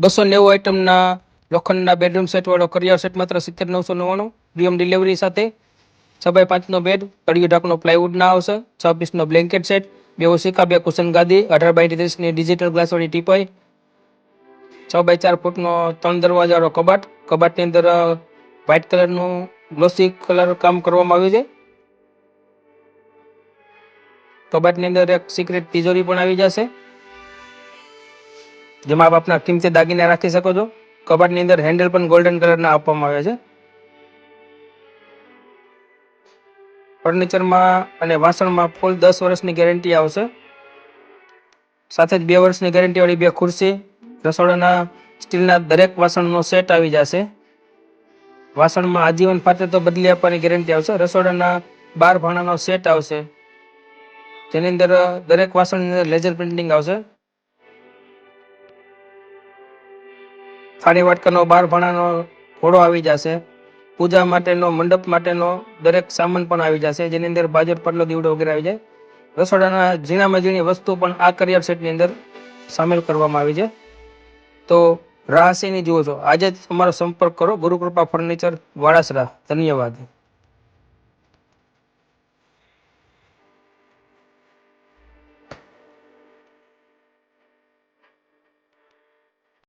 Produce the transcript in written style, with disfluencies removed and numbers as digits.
290 આઇટમના લોખંડના bedroom set વાળો કરિયાવર set માત્ર 70,999 પ્રીમિયમ ડિલિવરી સાથે 6x5 નો બેડ, તળિયું ઢાંકણો પ્લાયવુડના આવશે, 6 પીસનો બ્લેન્કેટ સેટ, 2 ઓશિકા, 2 કુશન ગાદી, 18x30ની ડિજિટલ ગ્લાસવાળી ટીપાઈ, 6x4 ફૂટનો 3 દરવાજાવાળો કબાટ, કબાટની અંદર વ્હાઇટ કલરનું ગ્લોસી કલર કામ કરવામાં આવ્યું છે. કબાટની અંદર એક સિક્રેટ તિજોરી પણ આવી જશે, જેમાં આપ આપના કિંમતી દાગીના રાખી શકો છો. કબાટની અંદર હેન્ડલ પણ ગોલ્ડન કલરના આપવામાં આવ્યા છે. ફર્નિચરમાં અને વાસણમાં ફૂલ 10 વર્ષની ગેરંટી આવશે. સાથે જ 2 વર્ષની ગેરંટી વાળી 2 ખુરશી, રસોડાના સ્ટીલના દરેક વાસણનો સેટ આવી જશે. વાસણમાં આજીવન ફાટે તો બદલી આપવાની ગેરંટી આવશે. રસોડાના 12 ભાણાનો સેટ આવશે, જેની અંદર દરેક વાસણની અંદર લેઝર પ્રિન્ટિંગ આવશે. થાળી વાટકાનો 12 ભાણાનો ઘોડો આવી જશે. પૂજા માટેનો, મંડપ માટેનો દરેક સામાન પણ આવી જશે, જેની અંદર બાજર, પાટલો, દીવડો વગેરે આવી જાય. રસોડાના ઝીણામાં ઝીણી વસ્તુ પણ આ કરિયાવર સેટની અંદર સામેલ કરવામાં આવી છે. તો રાહ શેની જુઓ છો? આજે જ તમારો સંપર્ક કરો. ગુરુકૃપા ફર્નિચર, વાડાસરા. ધન્યવાદ.